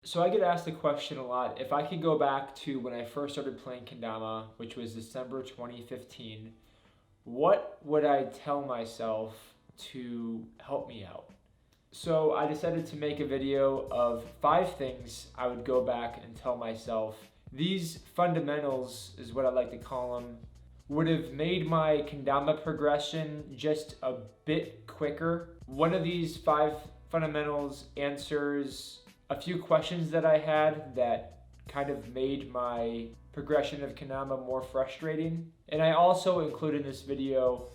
So I get asked the question a lot, if I could go back to when I first started playing kendama, which was December 2015, what would I tell myself to help me out? So I decided to make a video of 5 things I would go back and tell myself. These fundamentals, is what I like to call them, would have made my kendama progression just a bit quicker. One of these 5 fundamentals answers a few questions that I had that kind of made my progression of kendama more frustrating. And I also include in this video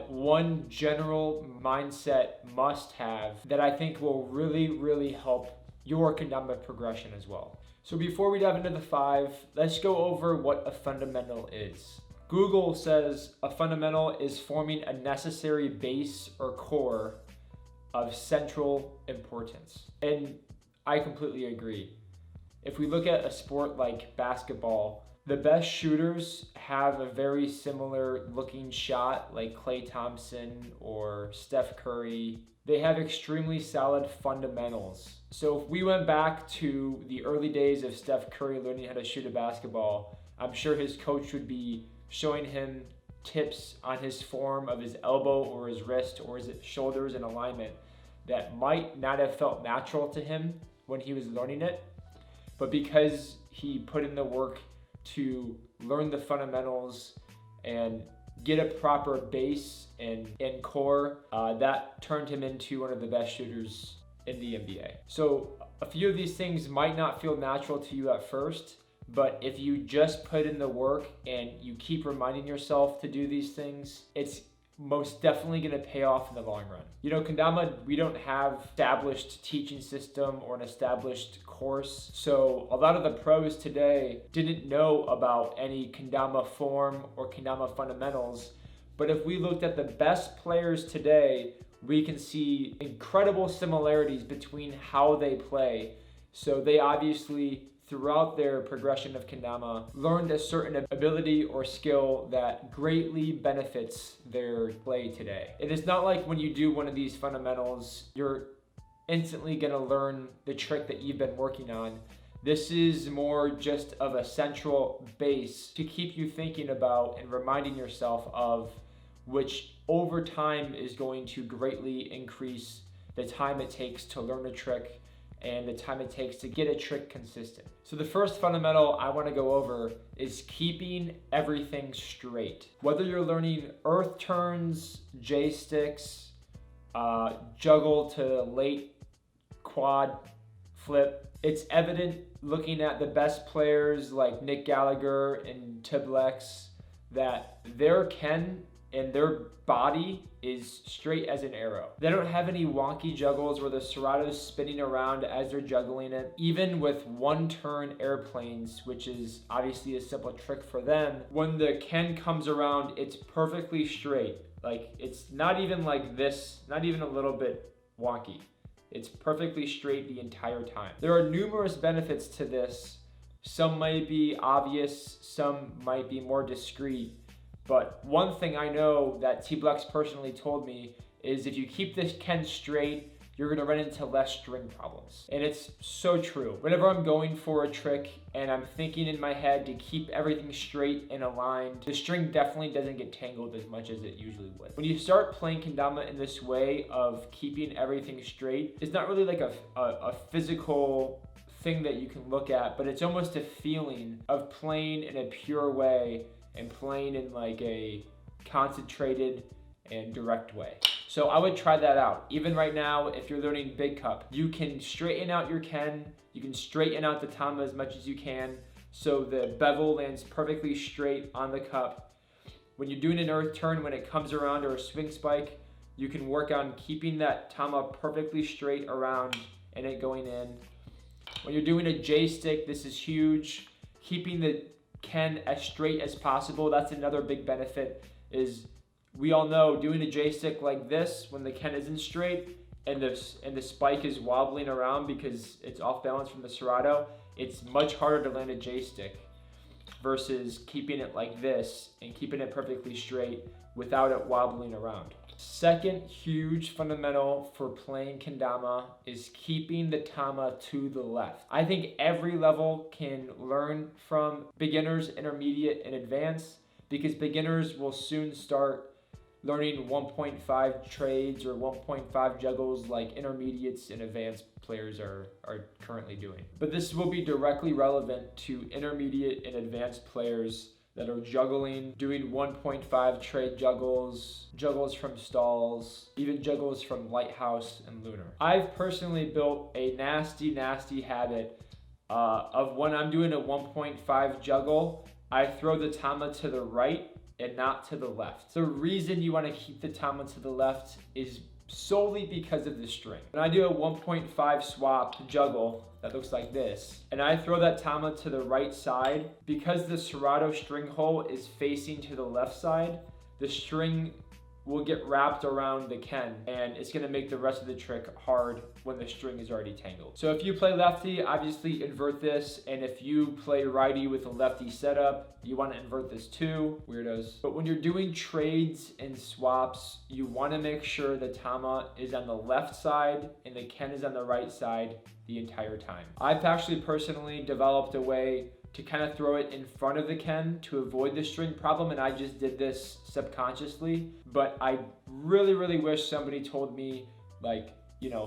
one general mindset must-have that I think will really help your kendama progression as well. So before we dive into the 5, let's go over what a fundamental is. Google says a fundamental is forming a necessary base or core of central importance. And I completely agree. If we look at a sport like basketball, the best shooters have a very similar looking shot, like Klay Thompson or Steph Curry. They have extremely solid fundamentals. So if we went back to the early days of Steph Curry learning how to shoot a basketball, I'm sure his coach would be showing him tips on his form of his elbow or his wrist or his shoulders in alignment that might not have felt natural to him when he was learning it, but because he put in the work to learn the fundamentals and get a proper base and core, that turned him into one of the best shooters in the NBA. So a few of these things might not feel natural to you at first, but if you just put in the work and you keep reminding yourself to do these things, it's most definitely going to pay off in the long run. You know, kendama, we don't have established teaching system or an established course. So a lot of the pros today didn't know about any kendama form or kendama fundamentals. But if we looked at the best players today, we can see incredible similarities between how they play. So they obviously, throughout their progression of kendama, learned a certain ability or skill that greatly benefits their play today. It is not like when you do one of these fundamentals, you're instantly gonna learn the trick that you've been working on. This is more just of a central base to keep you thinking about and reminding yourself of, which over time is going to greatly increase the time it takes to learn a trick and the time it takes to get a trick consistent. So the first fundamental I want to go over is keeping everything straight. Whether you're learning earth turns, J sticks, juggle to late quad flip, it's evident looking at the best players like Nick Gallagher and Tiblex that their ken and their body is straight as an arrow. They don't have any wonky juggles where the serrato's spinning around as they're juggling it. Even with one-turn airplanes, which is obviously a simple trick for them, when the ken comes around, it's perfectly straight. Like, it's not even like this, not even a little bit wonky. It's perfectly straight the entire time. There are numerous benefits to this. Some might be obvious, some might be more discreet. But one thing I know that T-Blex personally told me is if you keep this ken straight, you're gonna run into less string problems. And it's so true. Whenever I'm going for a trick and I'm thinking in my head to keep everything straight and aligned, the string definitely doesn't get tangled as much as it usually would. When you start playing kendama in this way of keeping everything straight, it's not really like a physical thing that you can look at, but it's almost a feeling of playing in a pure way and playing in like a concentrated and direct way. So I would try that out. Even right now, if you're learning big cup, you can straighten out your ken, you can straighten out the tama as much as you can so the bevel lands perfectly straight on the cup. When you're doing an earth turn, when it comes around, or a swing spike, you can work on keeping that tama perfectly straight around and it going in. When you're doing a J stick, this is huge. Keeping the ken as straight as possible. That's another big benefit. Is we all know doing a J stick like this when the ken isn't straight and the spike is wobbling around because it's off balance from the serrato, it's much harder to land a J stick versus keeping it like this and keeping it perfectly straight without it wobbling around. Second huge fundamental for playing kendama is keeping the tama to the left. I think every level can learn from beginners, intermediate, and advanced, because beginners will soon start learning 1.5 trades or 1.5 juggles like intermediates and advanced players are currently doing. But this will be directly relevant to intermediate and advanced players that are juggling, doing 1.5 trade juggles, juggles from stalls, even juggles from lighthouse and lunar. I've personally built a nasty habit of when I'm doing a 1.5 juggle, I throw the tama to the right and not to the left. The reason you want to keep the tama to the left is solely because of the string. When I do a 1.5 swap juggle that looks like this, and I throw that tama to the right side, because the serrato string hole is facing to the left side, the string will get wrapped around the ken, and it's gonna make the rest of the trick hard when the string is already tangled. So if you play lefty, obviously invert this, and if you play righty with a lefty setup, you wanna invert this too, weirdos. But when you're doing trades and swaps, you wanna make sure the tama is on the left side and the ken is on the right side the entire time. I've actually personally developed a way to kind of throw it in front of the ken to avoid the string problem, and I just did this subconsciously. But I really wish somebody told me, like,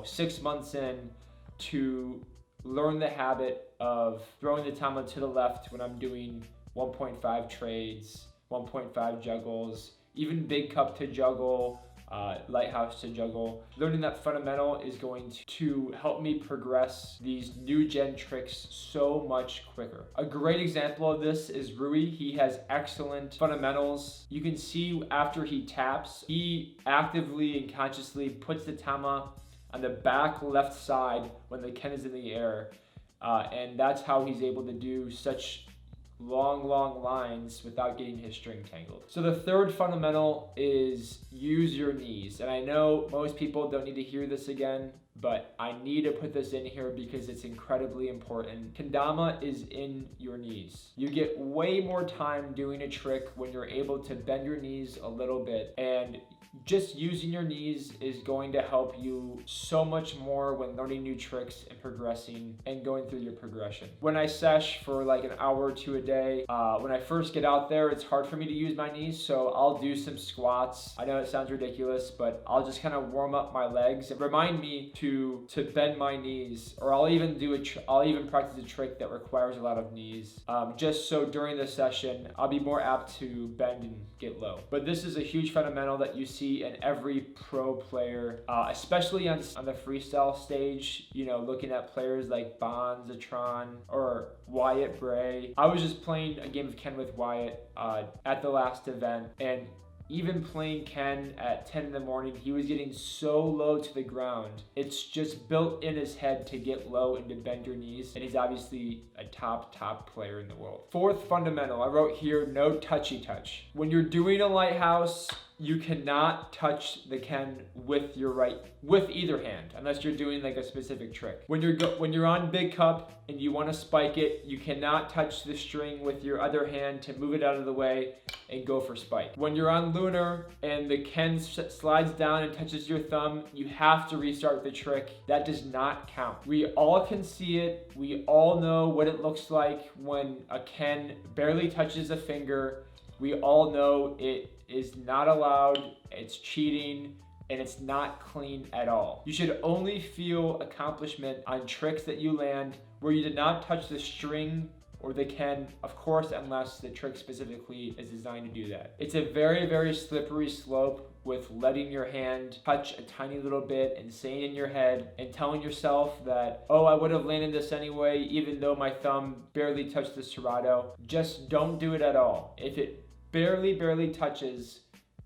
6 months in, to learn the habit of throwing the tama to the left when I'm doing 1.5 trades, 1.5 juggles, even big cup to juggle, lighthouse to juggle. Learning that fundamental is going to help me progress these new gen tricks so much quicker. A great example of this is Rui. He has excellent fundamentals. You can see after he taps, he actively and consciously puts the tama on the back left side when the ken is in the air, and that's how he's able to do such long lines without getting his string tangled. So the third fundamental is use your knees. And I know most people don't need to hear this again, but I need to put this in here because it's incredibly important. Kendama is in your knees. You get way more time doing a trick when you're able to bend your knees a little bit, and just using your knees is going to help you so much more when learning new tricks and progressing and going through your progression. When I sesh for like an hour or two a day, when I first get out there, it's hard for me to use my knees, so I'll do some squats. I know it sounds ridiculous, but I'll just kind of warm up my legs and remind me to bend my knees, or I'll even practice a trick that requires a lot of knees, just so during the session I'll be more apt to bend and get low. But this is a huge fundamental that you see in every pro player, especially on the freestyle stage. Looking at players like Bonds, Atron, or Wyatt Bray. I was just playing a game of Ken with Wyatt at the last event, and even playing Ken at 10 in the morning, he was getting so low to the ground. It's just built in his head to get low and to bend your knees, and he's obviously a top player in the world. Fourth fundamental, I wrote here, no touchy touch. When you're doing a lighthouse, you cannot touch the ken with either hand, unless you're doing like a specific trick. When you're on big cup and you want to spike it, you cannot touch the string with your other hand to move it out of the way and go for spike. When you're on lunar and the ken slides down and touches your thumb, you have to restart the trick. That does not count. We all can see it. We all know what it looks like when a ken barely touches a finger. We all know it is not allowed, it's cheating, and it's not clean at all. You should only feel accomplishment on tricks that you land where you did not touch the string or the ken, of course, unless the trick specifically is designed to do that. It's a very slippery slope with letting your hand touch a tiny little bit and saying in your head and telling yourself that, oh, I would have landed this anyway, even though my thumb barely touched the serrato. Just don't do it at all. If it barely touches,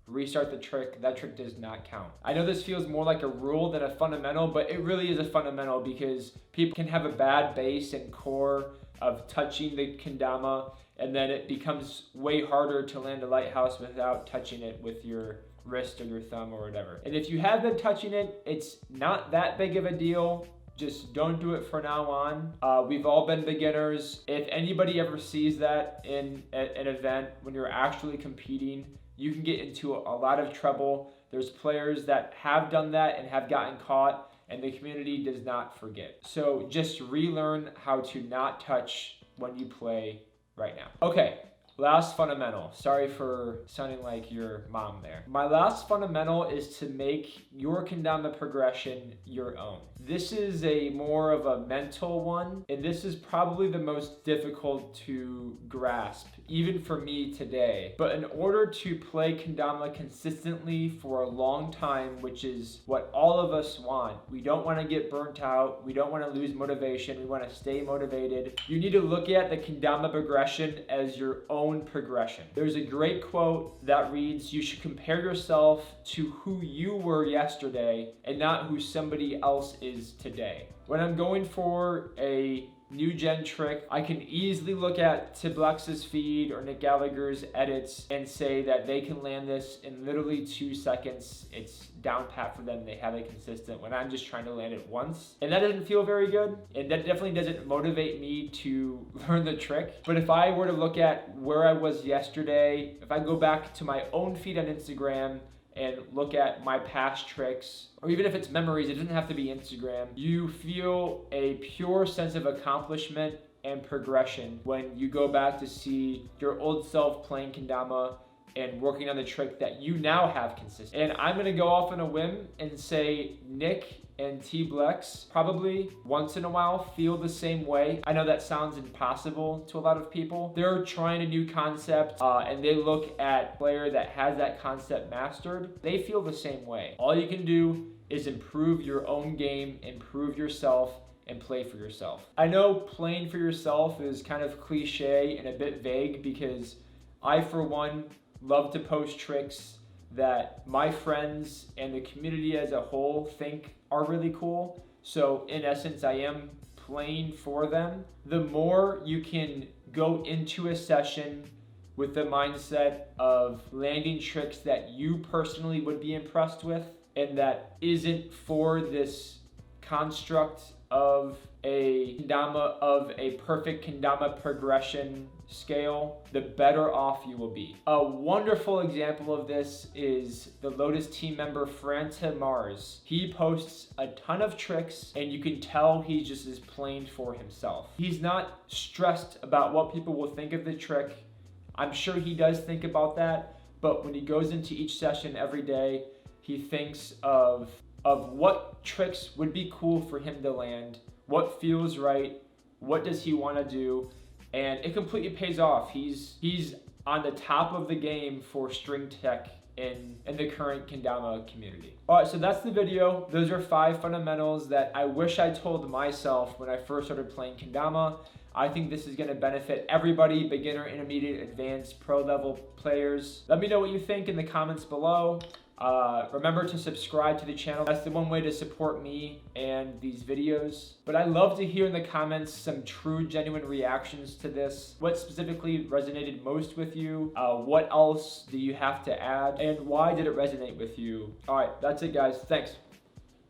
restart the trick. That trick does not count. I know this feels more like a rule than a fundamental, but it really is a fundamental because people can have a bad base and core of touching the kendama, and then it becomes way harder to land a lighthouse without touching it with your wrist or your thumb or whatever. And if you have been touching it, it's not that big of a deal. Just don't do it from now on. We've all been beginners. If anybody ever sees that in an event when you're actually competing, you can get into a lot of trouble There's players that have done that and have gotten caught, and the community does not forget. So just relearn how to not touch when you play right now. Okay, last fundamental. Sorry for sounding like your mom there. My last fundamental is to make your kendama progression your own. This is a more of a mental one, and this is probably the most difficult to grasp, even for me today. But in order to play kendama consistently for a long time, which is what all of us want, we don't want to get burnt out, we don't want to lose motivation, we want to stay motivated. You need to look at the kendama progression as your own progression. There's a great quote that reads, "You should compare yourself to who you were yesterday and not who somebody else is today." When I'm going for a new gen trick, I can easily look at Tiblex's feed or Nick Gallagher's edits and say that they can land this in literally 2 seconds. It's down pat for them. They have it consistent when I'm just trying to land it once. And that doesn't feel very good. And that definitely doesn't motivate me to learn the trick. But if I were to look at where I was yesterday, if I go back to my own feed on Instagram and look at my past tricks, or even if it's memories, it doesn't have to be Instagram, you feel a pure sense of accomplishment and progression when you go back to see your old self playing kendama and working on the trick that you now have consistent. And I'm gonna go off on a whim and say Nick and Tblex probably once in a while feel the same way. I know that sounds impossible to a lot of people. They're trying a new concept and they look at a player that has that concept mastered. They feel the same way. All you can do is improve your own game, improve yourself, and play for yourself. I know playing for yourself is kind of cliche and a bit vague because I, for one, love to post tricks that my friends and the community as a whole think are really cool. So in essence, I am playing for them. The more you can go into a session with the mindset of landing tricks that you personally would be impressed with and that isn't for this construct of a kendama, of a perfect kendama progression scale, the better off you will be. A wonderful example of this is the Lotus team member Franta Mars. He posts a ton of tricks and you can tell he just is playing for himself. He's not stressed about what people will think of the trick. I'm sure he does think about that, but when he goes into each session every day, he thinks of what tricks would be cool for him to land, what feels right, what does he want to do, and it completely pays off. He's on the top of the game for string tech in the current kendama community. All right, so that's the video. Those are 5 fundamentals that I wish I told myself when I first started playing kendama. I think this is going to benefit everybody, beginner, intermediate, advanced, pro level players. Let me know what you think in the comments below. Remember to subscribe to the channel. That's the one way to support me and these videos. But I'd love to hear in the comments some true, genuine reactions to this. What specifically resonated most with you? What else do you have to add? And why did it resonate with you? All right, that's it, guys. Thanks.